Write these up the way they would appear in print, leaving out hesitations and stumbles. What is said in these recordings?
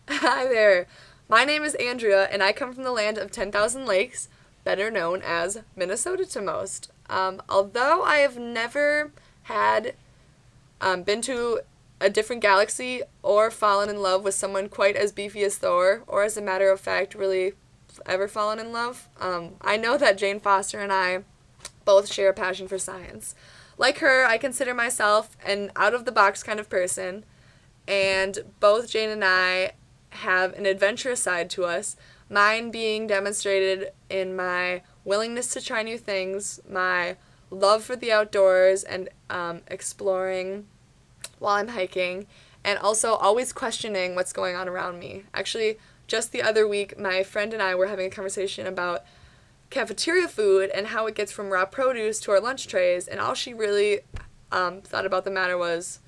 Hi there. My name is Andrea, and I come from the land of 10,000 lakes, better known as Minnesota to most. Although I have never had been to a different galaxy or fallen in love with someone quite as beefy as Thor, or as a matter of fact, really ever fallen in love, I know that Jane Foster and I both share a passion for science. Like her, I consider myself an out of the box kind of person, and both Jane and I have an adventurous side to us. Mine being demonstrated in my willingness to try new things, my love for the outdoors, and exploring while I'm hiking, and also always questioning what's going on around me. Actually, just the other week, my friend and I were having a conversation about cafeteria food and how it gets from raw produce to our lunch trays, and all she really thought about the matter was,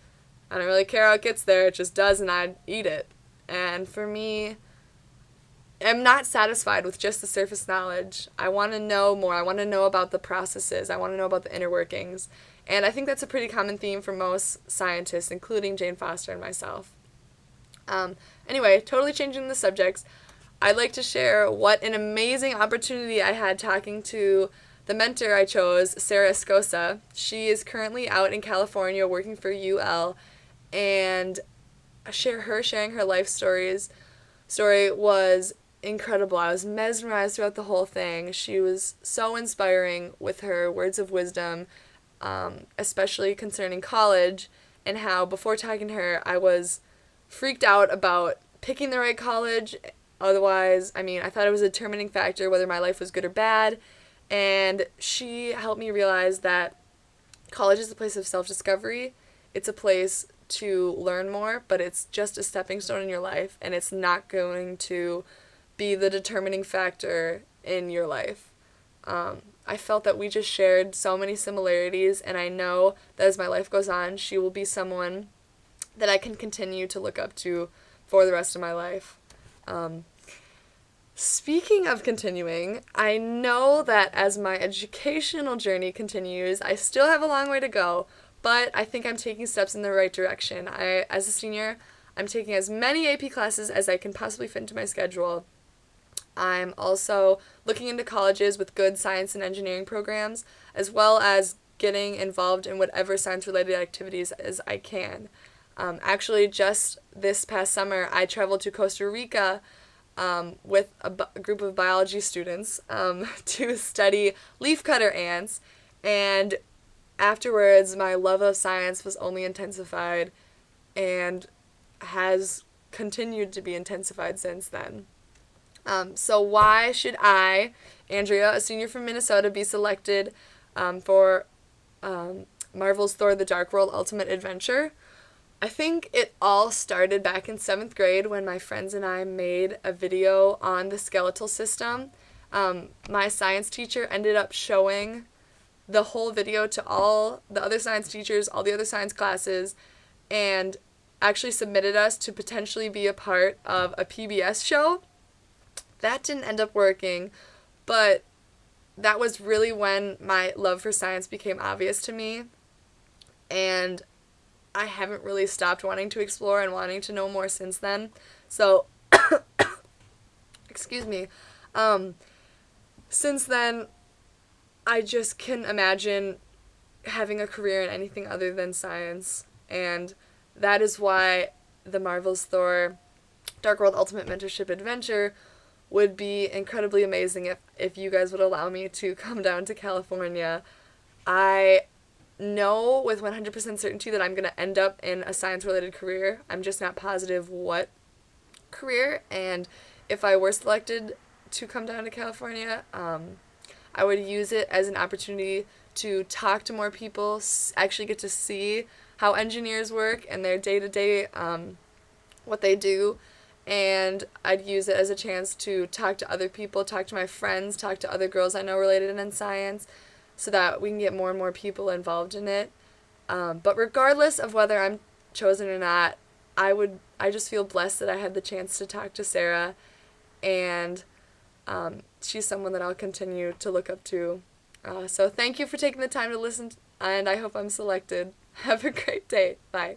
I don't really care how it gets there, it just does, and I'd eat it. And for me, I'm not satisfied with just the surface knowledge. I want to know more. I want to know about the processes. I want to know about the inner workings. And I think that's a pretty common theme for most scientists, including Jane Foster and myself. Anyway, totally changing the subjects, I'd like to share what an amazing opportunity I had talking to the mentor I chose, Sarah Escosa. She is currently out in California working for UL, and sharing her life story was incredible. I was mesmerized throughout the whole thing. She was so inspiring with her words of wisdom, especially concerning college, and how before talking to her I was freaked out about picking the right college. Otherwise, I thought it was a determining factor whether my life was good or bad, and she helped me realize that college is a place of self-discovery. It's a place to learn more, but it's just a stepping stone in your life, and it's not going to be the determining factor in your life. I felt that we just shared so many similarities, and I know that as my life goes on, she will be someone that I can continue to look up to for the rest of my life. Speaking of continuing, I know that as my educational journey continues, I still have a long way to go, but I think I'm taking steps in the right direction. As a senior, I'm taking as many AP classes as I can possibly fit into my schedule. I'm also looking into colleges with good science and engineering programs, as well as getting involved in whatever science-related activities as I can. Actually, just this past summer, I traveled to Costa Rica with a group of biology students to study leafcutter ants, and afterwards my love of science was only intensified and has continued to be intensified since then. So why should I, Andrea, a senior from Minnesota, be selected for Marvel's Thor: The Dark World Ultimate Adventure? I think it all started back in 7th grade when my friends and I made a video on the skeletal system. My science teacher ended up showing the whole video to all the other science teachers, all the other science classes, and actually submitted us to potentially be a part of a PBS show. That didn't end up working, but that was really when my love for science became obvious to me, and I haven't really stopped wanting to explore and wanting to know more since then. So, excuse me, since then, I just can imagine having a career in anything other than science, and that is why the Marvel's Thor Dark World Ultimate Mentorship Adventure would be incredibly amazing if you guys would allow me to come down to California. I know with 100% certainty that I'm going to end up in a science-related career. I'm just not positive what career, and if I were selected to come down to California, I would use it as an opportunity to talk to more people, actually get to see how engineers work and their day-to-day, what they do, and I'd use it as a chance to talk to other people, talk to my friends, talk to other girls I know related in science, so that we can get more and more people involved in it. But regardless of whether I'm chosen or not, I just feel blessed that I had the chance to talk to Sarah, and she's someone that I'll continue to look up to. So thank you for taking the time to listen, and I hope I'm selected. Have a great day. Bye.